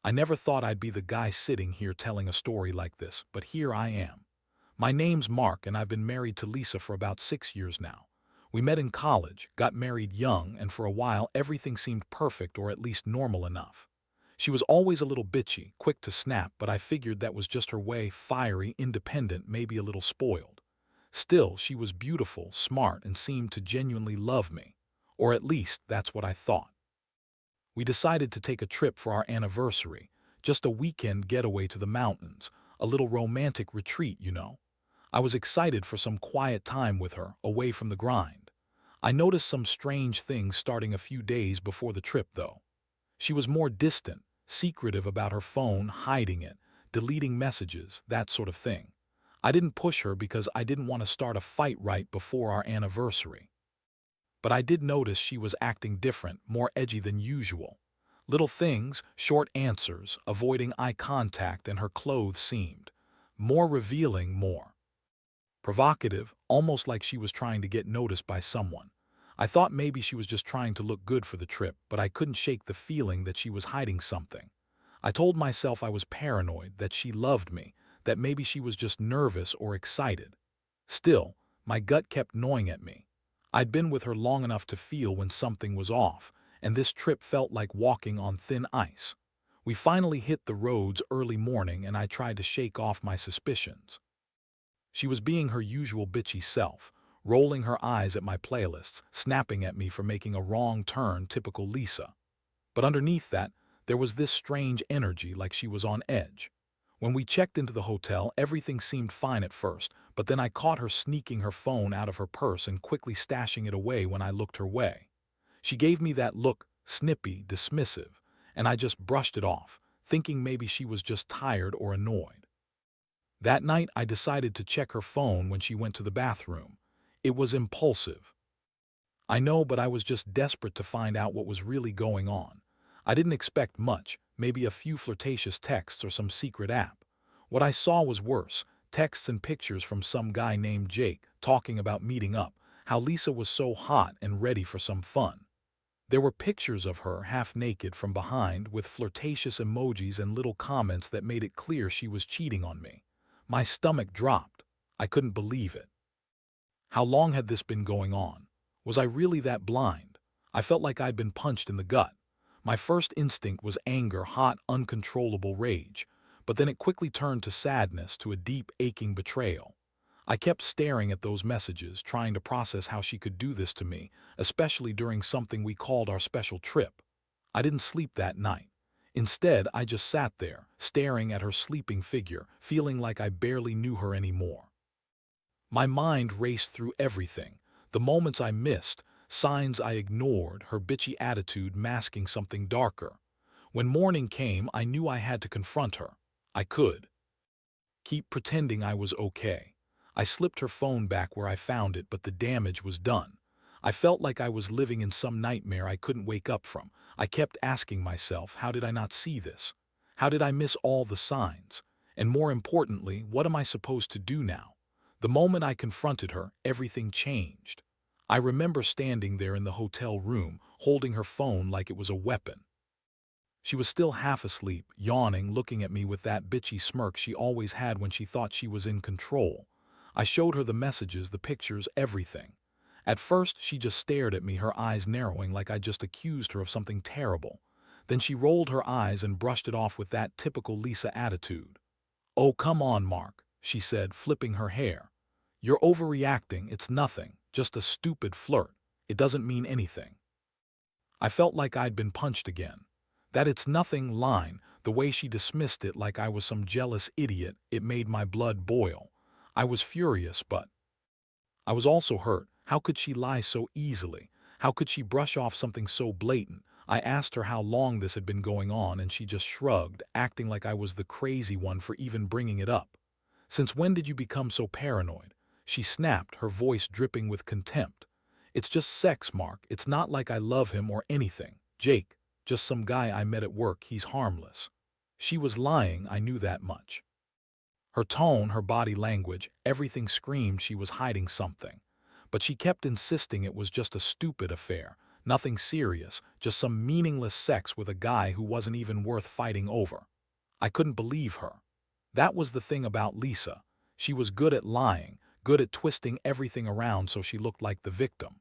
I never thought I'd be the guy sitting here telling a story like this, but here I am. My name's Mark, and I've been married to Lisa for about 6 years now. We met in college, got married young, and for a while everything seemed perfect, or at least normal enough. She was always a little bitchy, quick to snap, but I figured that was just her way, fiery, independent, maybe a little spoiled. Still, she was beautiful, smart, and seemed to genuinely love me. Or at least, that's what I thought. We decided to take a trip for our anniversary, just a weekend getaway to the mountains, a little romantic retreat, you know. I was excited for some quiet time with her, away from the grind. I noticed some strange things starting a few days before the trip, though. She was more distant, secretive about her phone, hiding it, deleting messages, that sort of thing. I didn't push her because I didn't want to start a fight right before our anniversary. But I did notice she was acting different, more edgy than usual. Little things, short answers, avoiding eye contact, and her clothes seemed more revealing, more provocative, almost like she was trying to get noticed by someone. I thought maybe she was just trying to look good for the trip, but I couldn't shake the feeling that she was hiding something. I told myself I was paranoid, that she loved me, that maybe she was just nervous or excited. Still, my gut kept gnawing at me. I'd been with her long enough to feel when something was off, and this trip felt like walking on thin ice. We finally hit the roads early morning, and I tried to shake off my suspicions. She was being her usual bitchy self, rolling her eyes at my playlists, snapping at me for making a wrong turn, typical Lisa. But underneath that, there was this strange energy, like she was on edge. When we checked into the hotel, everything seemed fine at first, but then I caught her sneaking her phone out of her purse and quickly stashing it away when I looked her way. She gave me that look, snippy, dismissive, and I just brushed it off, thinking maybe she was just tired or annoyed. That night, I decided to check her phone when she went to the bathroom. It was impulsive. I know, but I was just desperate to find out what was really going on. I didn't expect much, maybe a few flirtatious texts or some secret app. What I saw was worse, texts and pictures from some guy named Jake talking about meeting up, how Lisa was so hot and ready for some fun. There were pictures of her half naked from behind with flirtatious emojis and little comments that made it clear she was cheating on me. My stomach dropped. I couldn't believe it. How long had this been going on? Was I really that blind? I felt like I'd been punched in the gut. My first instinct was anger, hot, uncontrollable rage, but then it quickly turned to sadness, to a deep, aching betrayal. I kept staring at those messages, trying to process how she could do this to me, especially during something we called our special trip. I didn't sleep that night. Instead, I just sat there, staring at her sleeping figure, feeling like I barely knew her anymore. My mind raced through everything, the moments I missed, signs I ignored, her bitchy attitude masking something darker. When morning came, I knew I had to confront her. I could keep pretending I was okay. I slipped her phone back where I found it, but the damage was done. I felt like I was living in some nightmare I couldn't wake up from. I kept asking myself, how did I not see this? How did I miss all the signs? And more importantly, what am I supposed to do now? The moment I confronted her, everything changed. I remember standing there in the hotel room, holding her phone like it was a weapon. She was still half asleep, yawning, looking at me with that bitchy smirk she always had when she thought she was in control. I showed her the messages, the pictures, everything. At first, she just stared at me, her eyes narrowing like I'd just accused her of something terrible. Then she rolled her eyes and brushed it off with that typical Lisa attitude. "Oh, come on, Mark," she said, flipping her hair. "You're overreacting, it's nothing, just a stupid flirt. It doesn't mean anything." I felt like I'd been punched again. That "it's nothing" line, the way she dismissed it like I was some jealous idiot, it made my blood boil. I was furious, but I was also hurt. How could she lie so easily? How could she brush off something so blatant? I asked her how long this had been going on, and she just shrugged, acting like I was the crazy one for even bringing it up. "Since when did you become so paranoid?" she snapped, her voice dripping with contempt. "It's just sex, Mark. It's not like I love him or anything. Jake, just some guy I met at work, he's harmless." She was lying, I knew that much. Her tone, her body language, everything screamed she was hiding something. But she kept insisting it was just a stupid affair, Nothing serious, just some meaningless sex with a guy who wasn't even worth fighting over. I couldn't believe her. That was the thing about Lisa. She was good at lying, good at twisting everything around so she looked like the victim.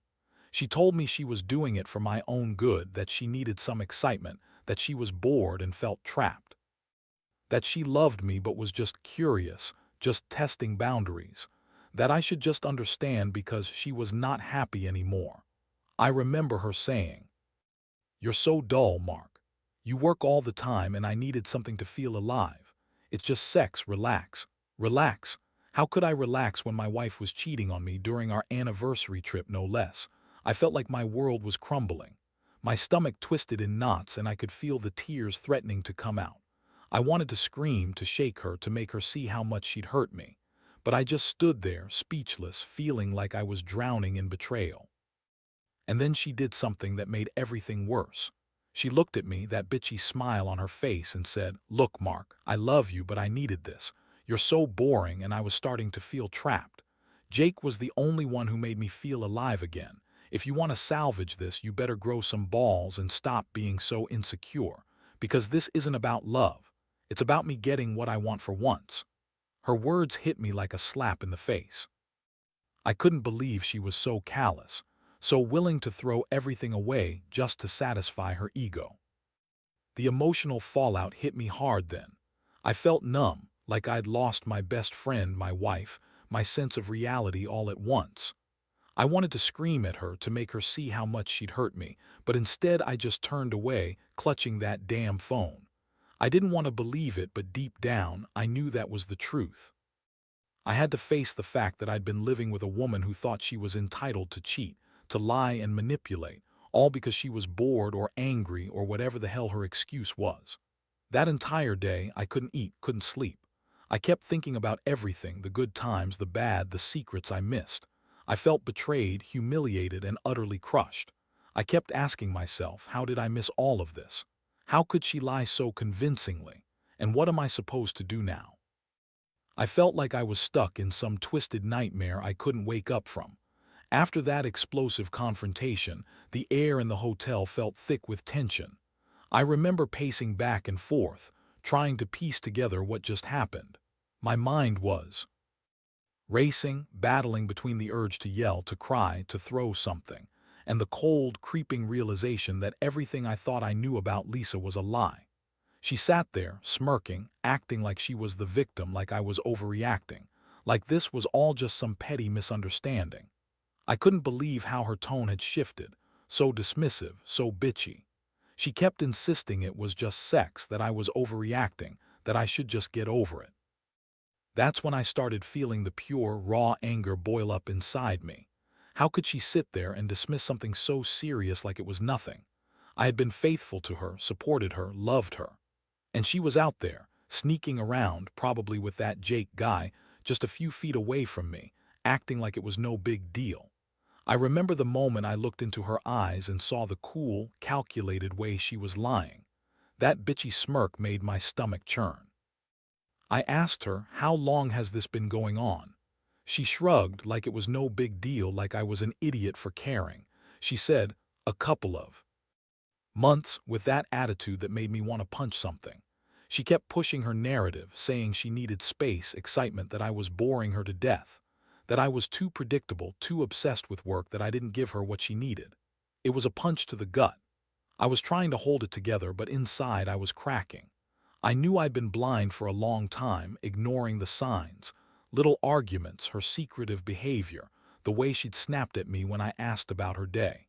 She told me she was doing it for my own good, that she needed some excitement, that she was bored and felt trapped. That she loved me but was just curious, just testing boundaries. That I should just understand because she was not happy anymore. I remember her saying, "You're so dull, Mark. You work all the time and I needed something to feel alive. It's just sex, relax." Relax? How could I relax when my wife was cheating on me during our anniversary trip, no less? I felt like my world was crumbling. My stomach twisted in knots and I could feel the tears threatening to come out. I wanted to scream, to shake her, to make her see how much she'd hurt me. But I just stood there, speechless, feeling like I was drowning in betrayal. And then she did something that made everything worse. She looked at me, that bitchy smile on her face, and said, "Look, Mark, I love you, but I needed this. You're so boring," and I was starting to feel trapped. Jake was the only one who made me feel alive again. If you want to salvage this, you better grow some balls and stop being so insecure. Because this isn't about love. It's about me getting what I want for once. Her words hit me like a slap in the face. I couldn't believe she was so callous, so willing to throw everything away just to satisfy her ego. The emotional fallout hit me hard then. I felt numb, like I'd lost my best friend, my wife, my sense of reality all at once. I wanted to scream at her to make her see how much she'd hurt me, but instead I just turned away, clutching that damn phone. I didn't want to believe it, but deep down, I knew that was the truth. I had to face the fact that I'd been living with a woman who thought she was entitled to cheat, to lie and manipulate, all because she was bored or angry or whatever the hell her excuse was. That entire day, I couldn't eat, couldn't sleep. I kept thinking about everything, the good times, the bad, the secrets I missed. I felt betrayed, humiliated, and utterly crushed. I kept asking myself, how did I miss all of this? How could she lie so convincingly? And what am I supposed to do now? I felt like I was stuck in some twisted nightmare I couldn't wake up from. After that explosive confrontation, the air in the hotel felt thick with tension. I remember pacing back and forth, trying to piece together what just happened. My mind was racing, battling between the urge to yell, to cry, to throw something, and the cold, creeping realization that everything I thought I knew about Lisa was a lie. She sat there, smirking, acting like she was the victim, like I was overreacting, like this was all just some petty misunderstanding. I couldn't believe how her tone had shifted, so dismissive, so bitchy. She kept insisting it was just sex, that I was overreacting, that I should just get over it. That's when I started feeling the pure, raw anger boil up inside me. How could she sit there and dismiss something so serious like it was nothing? I had been faithful to her, supported her, loved her. And she was out there, sneaking around, probably with that Jake guy, just a few feet away from me, acting like it was no big deal. I remember the moment I looked into her eyes and saw the cool, calculated way she was lying. That bitchy smirk made my stomach churn. I asked her, "How long has this been going on?" She shrugged like it was no big deal, like I was an idiot for caring. She said, "A couple of months," with that attitude that made me want to punch something. She kept pushing her narrative, saying she needed space, excitement, that I was boring her to death, that I was too predictable, too obsessed with work, that I didn't give her what she needed. It was a punch to the gut. I was trying to hold it together, but inside I was cracking. I knew I'd been blind for a long time, ignoring the signs, little arguments, her secretive behavior, the way she'd snapped at me when I asked about her day.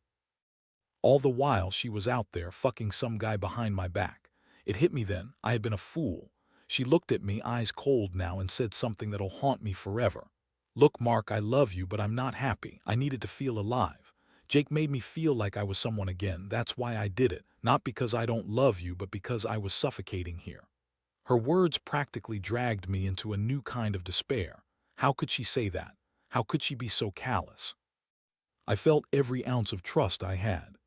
All the while she was out there fucking some guy behind my back. It hit me then, I had been a fool. She looked at me, eyes cold now, and said something that'll haunt me forever. "Look, Mark, I love you, but I'm not happy. I needed to feel alive. Jake made me feel like I was someone again. That's why I did it. Not because I don't love you, but because I was suffocating here." Her words practically dragged me into a new kind of despair. How could she say that? How could she be so callous? I felt every ounce of trust I had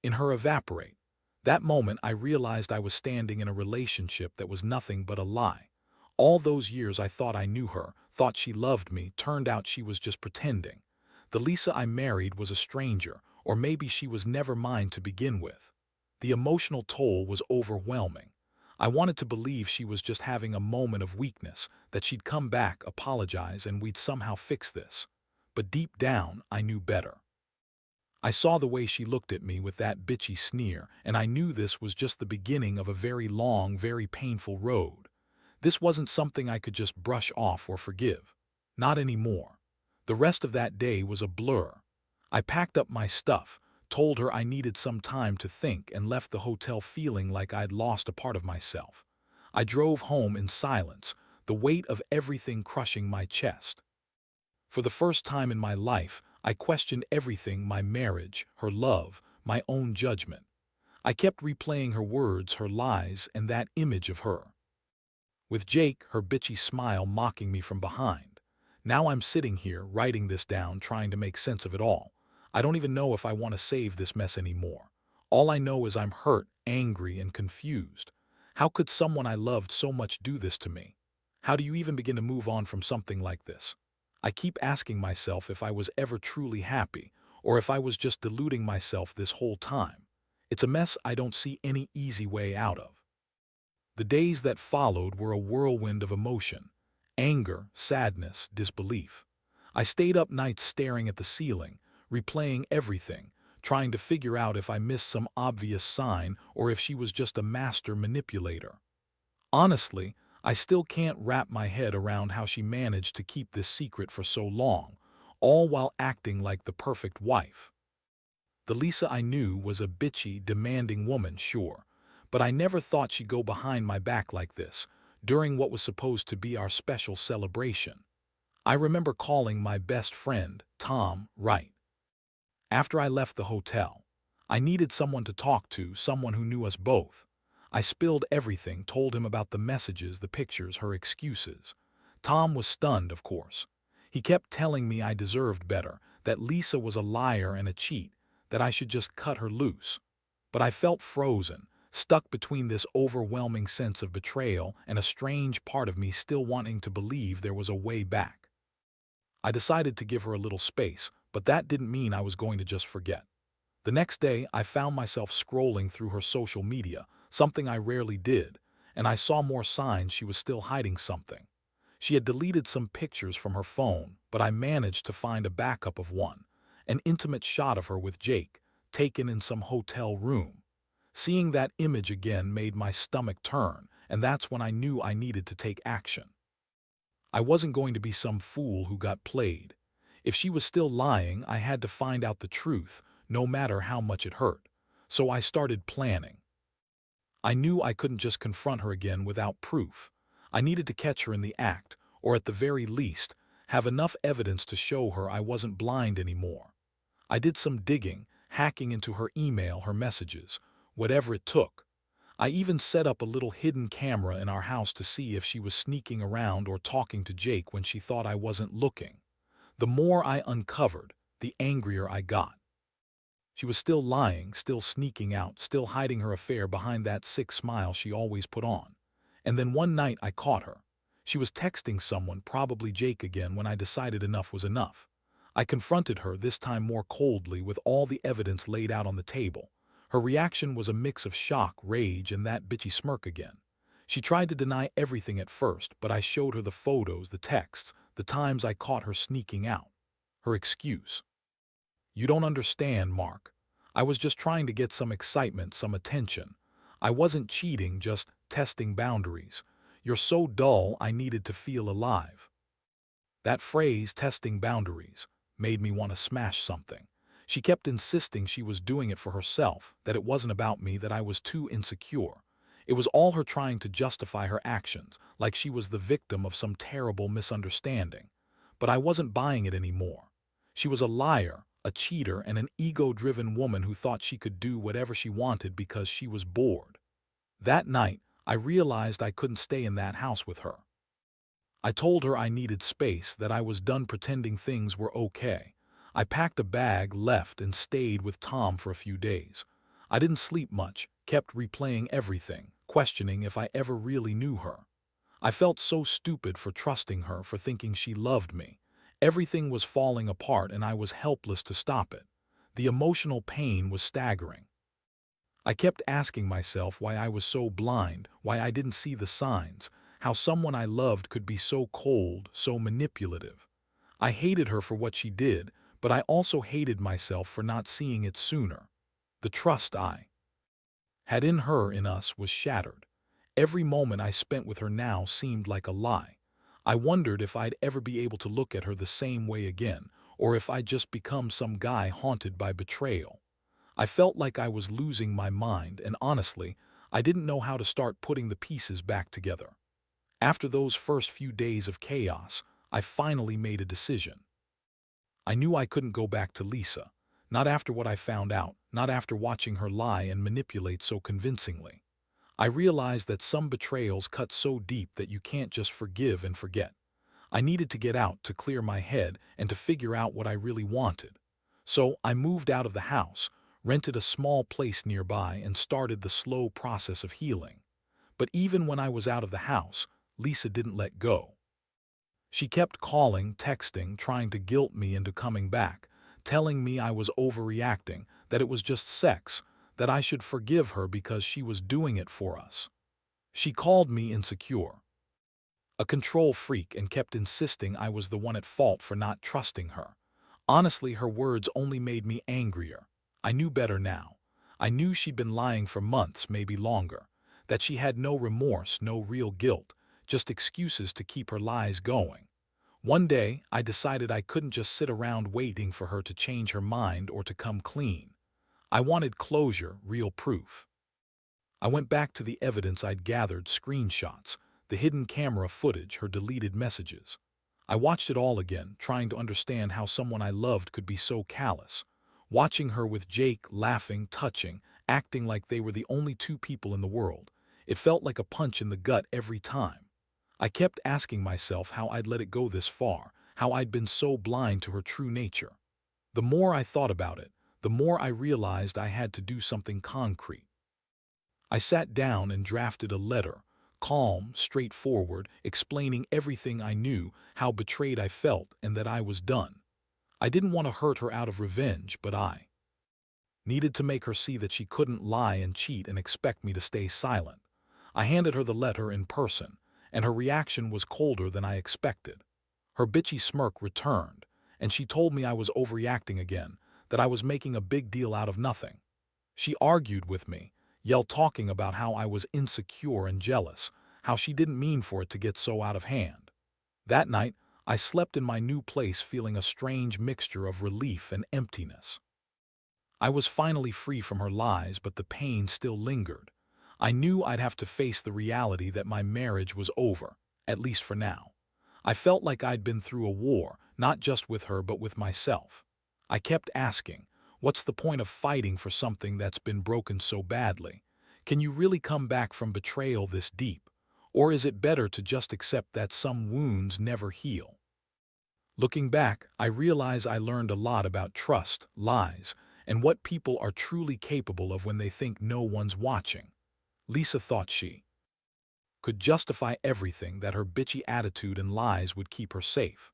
in her evaporate. That moment I realized I was standing in a relationship that was nothing but a lie. All those years I thought I knew her, thought she loved me, turned out she was just pretending. The Lisa I married was a stranger, or maybe she was never mine to begin with. The emotional toll was overwhelming. I wanted to believe she was just having a moment of weakness, that she'd come back, apologize, and we'd somehow fix this. But deep down, I knew better. I saw the way she looked at me with that bitchy sneer, and I knew this was just the beginning of a very long, very painful road. This wasn't something I could just brush off or forgive. Not anymore. The rest of that day was a blur. I packed up my stuff, told her I needed some time to think, and left the hotel feeling like I'd lost a part of myself. I drove home in silence, the weight of everything crushing my chest. For the first time in my life, I questioned everything: my marriage, her love, my own judgment. I kept replaying her words, her lies, and that image of her with Jake, her bitchy smile mocking me from behind. Now I'm sitting here, writing this down, trying to make sense of it all. I don't even know if I want to save this mess anymore. All I know is I'm hurt, angry, and confused. How could someone I loved so much do this to me? How do you even begin to move on from something like this? I keep asking myself if I was ever truly happy, or if I was just deluding myself this whole time. It's a mess I don't see any easy way out of. The days that followed were a whirlwind of emotion: anger, sadness, disbelief. I stayed up nights staring at the ceiling, replaying everything, trying to figure out if I missed some obvious sign or if she was just a master manipulator. Honestly, I still can't wrap my head around how she managed to keep this secret for so long, all while acting like the perfect wife. The Lisa I knew was a bitchy, demanding woman, sure, but I never thought she'd go behind my back like this, during what was supposed to be our special celebration. I remember calling my best friend, Tom, right after I left the hotel. I needed someone to talk to, someone who knew us both. I spilled everything, told him about the messages, the pictures, her excuses. Tom was stunned, of course. He kept telling me I deserved better, that Lisa was a liar and a cheat, that I should just cut her loose. But I felt frozen, stuck between this overwhelming sense of betrayal and a strange part of me still wanting to believe there was a way back. I decided to give her a little space, but that didn't mean I was going to just forget. The next day, I found myself scrolling through her social media, something I rarely did, and I saw more signs she was still hiding something. She had deleted some pictures from her phone, but I managed to find a backup of one, an intimate shot of her with Jake, taken in some hotel room. Seeing that image again made my stomach turn, and that's when I knew I needed to take action. I wasn't going to be some fool who got played. If she was still lying, I had to find out the truth, no matter how much it hurt. So I started planning. I knew I couldn't just confront her again without proof. I needed to catch her in the act, or at the very least, have enough evidence to show her I wasn't blind anymore. I did some digging, hacking into her email, her messages, whatever it took. I even set up a little hidden camera in our house to see if she was sneaking around or talking to Jake when she thought I wasn't looking. The more I uncovered, the angrier I got. She was still lying, still sneaking out, still hiding her affair behind that sick smile she always put on. And then one night I caught her. She was texting someone, probably Jake again, when I decided enough was enough. I confronted her, this time more coldly, with all the evidence laid out on the table. Her reaction was a mix of shock, rage, and that bitchy smirk again. She tried to deny everything at first, but I showed her the photos, the texts, the times I caught her sneaking out. Her excuse: "You don't understand, Mark. I was just trying to get some excitement, some attention. I wasn't cheating, just testing boundaries. You're so dull, I needed to feel alive." That phrase, testing boundaries, made me want to smash something. She kept insisting she was doing it for herself, that it wasn't about me, that I was too insecure. It was all her trying to justify her actions, like she was the victim of some terrible misunderstanding. But I wasn't buying it anymore. She was a liar, a cheater, and an ego-driven woman who thought she could do whatever she wanted because she was bored. That night, I realized I couldn't stay in that house with her. I told her I needed space, that I was done pretending things were okay. I packed a bag, left, and stayed with Tom for a few days. I didn't sleep much, kept replaying everything, questioning if I ever really knew her. I felt so stupid for trusting her, for thinking she loved me. Everything was falling apart and I was helpless to stop it. The emotional pain was staggering. I kept asking myself why I was so blind, why I didn't see the signs, how someone I loved could be so cold, so manipulative. I hated her for what she did, but I also hated myself for not seeing it sooner. The trust I had in her, in us, was shattered. Every moment I spent with her now seemed like a lie. I wondered if I'd ever be able to look at her the same way again, or if I'd just become some guy haunted by betrayal. I felt like I was losing my mind, and honestly, I didn't know how to start putting the pieces back together. After those first few days of chaos, I finally made a decision. I knew I couldn't go back to Lisa. Not after what I found out, not after watching her lie and manipulate so convincingly. I realized that some betrayals cut so deep that you can't just forgive and forget. I needed to get out, to clear my head, and to figure out what I really wanted. So I moved out of the house, rented a small place nearby, and started the slow process of healing. But even when I was out of the house, Lisa didn't let go. She kept calling, texting, trying to guilt me into coming back, telling me I was overreacting, that it was just sex, that I should forgive her because she was doing it for us. She called me insecure, a control freak, and kept insisting I was the one at fault for not trusting her. Honestly, her words only made me angrier. I knew better now. I knew she'd been lying for months, maybe longer, that she had no remorse, no real guilt, just excuses to keep her lies going. One day, I decided I couldn't just sit around waiting for her to change her mind or to come clean. I wanted closure, real proof. I went back to the evidence I'd gathered, screenshots, the hidden camera footage, her deleted messages. I watched it all again, trying to understand how someone I loved could be so callous. Watching her with Jake, laughing, touching, acting like they were the only two people in the world, it felt like a punch in the gut every time. I kept asking myself how I'd let it go this far, how I'd been so blind to her true nature. The more I thought about it, the more I realized I had to do something concrete. I sat down and drafted a letter, calm, straightforward, explaining everything I knew, how betrayed I felt, and that I was done. I didn't want to hurt her out of revenge, but I needed to make her see that she couldn't lie and cheat and expect me to stay silent. I handed her the letter in person, and her reaction was colder than I expected. Her bitchy smirk returned, and she told me I was overreacting again, that I was making a big deal out of nothing. She argued with me, yelled, talking about how I was insecure and jealous, how she didn't mean for it to get so out of hand. That night, I slept in my new place feeling a strange mixture of relief and emptiness. I was finally free from her lies, but the pain still lingered. I knew I'd have to face the reality that my marriage was over, at least for now. I felt like I'd been through a war, not just with her but with myself. I kept asking, what's the point of fighting for something that's been broken so badly? Can you really come back from betrayal this deep? Or is it better to just accept that some wounds never heal? Looking back, I realize I learned a lot about trust, lies, and what people are truly capable of when they think no one's watching. Lisa thought she could justify everything, that her bitchy attitude and lies would keep her safe.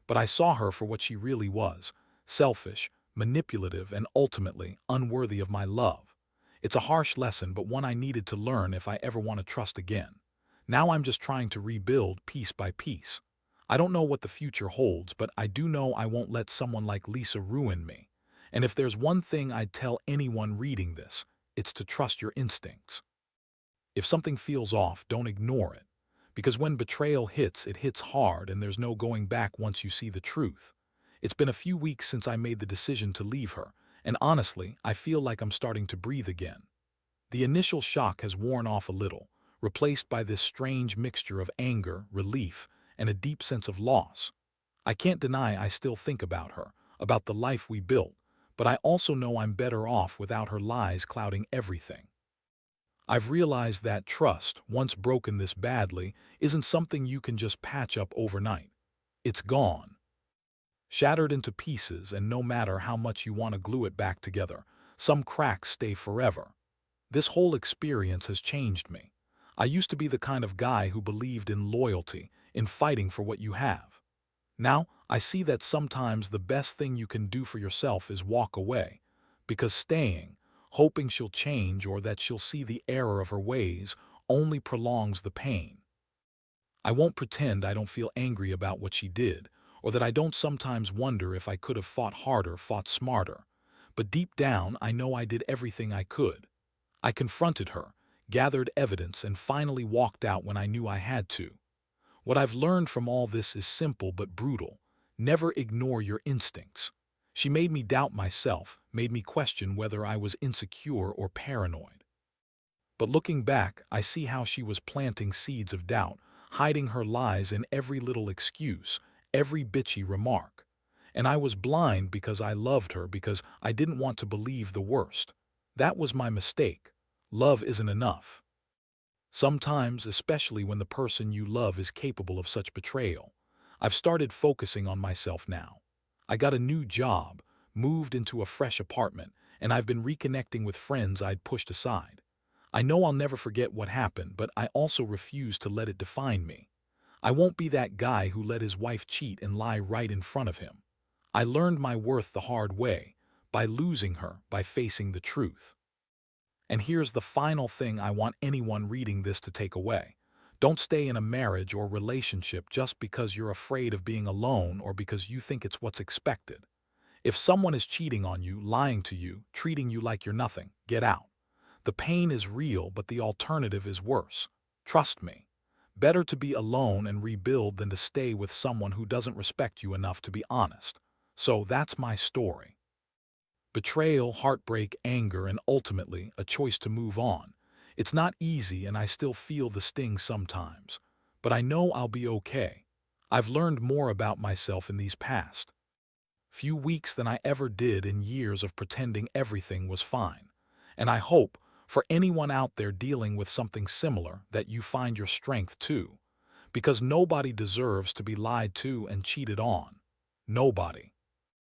But I saw her for what she really was: selfish, manipulative, and ultimately unworthy of my love. It's a harsh lesson, but one I needed to learn if I ever want to trust again. Now I'm just trying to rebuild piece by piece. I don't know what the future holds, but I do know I won't let someone like Lisa ruin me. And if there's one thing I'd tell anyone reading this, it's to trust your instincts. If something feels off, don't ignore it. Because when betrayal hits, it hits hard, and there's no going back once you see the truth. It's been a few weeks since I made the decision to leave her, and honestly, I feel like I'm starting to breathe again. The initial shock has worn off a little, replaced by this strange mixture of anger, relief, and a deep sense of loss. I can't deny I still think about her, about the life we built, but I also know I'm better off without her lies clouding everything. I've realized that trust, once broken this badly, isn't something you can just patch up overnight. It's gone, shattered into pieces, and no matter how much you want to glue it back together, some cracks stay forever. This whole experience has changed me. I used to be the kind of guy who believed in loyalty, in fighting for what you have. Now, I see that sometimes the best thing you can do for yourself is walk away. because staying, hoping she'll change or that she'll see the error of her ways, only prolongs the pain. I won't pretend I don't feel angry about what she did, or that I don't sometimes wonder if I could have fought harder, fought smarter. But deep down, I know I did everything I could. I confronted her, gathered evidence, and finally walked out when I knew I had to. What I've learned from all this is simple but brutal. Never ignore your instincts. She made me doubt myself, made me question whether I was insecure or paranoid. But looking back, I see how she was planting seeds of doubt, hiding her lies in every little excuse, every bitchy remark. And I was blind because I loved her, because I didn't want to believe the worst. That was my mistake. Love isn't enough. Sometimes, especially when the person you love is capable of such betrayal. I've started focusing on myself now. I got a new job, moved into a fresh apartment, and I've been reconnecting with friends I'd pushed aside. I know I'll never forget what happened, but I also refuse to let it define me. I won't be that guy who let his wife cheat and lie right in front of him. I learned my worth the hard way, by losing her, by facing the truth. And here's the final thing I want anyone reading this to take away. Don't stay in a marriage or relationship just because you're afraid of being alone or because you think it's what's expected. If someone is cheating on you, lying to you, treating you like you're nothing, get out. The pain is real, but the alternative is worse. Trust me. Better to be alone and rebuild than to stay with someone who doesn't respect you enough to be honest. So that's my story. Betrayal, heartbreak, anger, and ultimately a choice to move on. It's not easy and I still feel the sting sometimes. But I know I'll be okay. I've learned more about myself in these past few weeks than I ever did in years of pretending everything was fine. And I hope, for anyone out there dealing with something similar, that you find your strength too. Because nobody deserves to be lied to and cheated on. Nobody.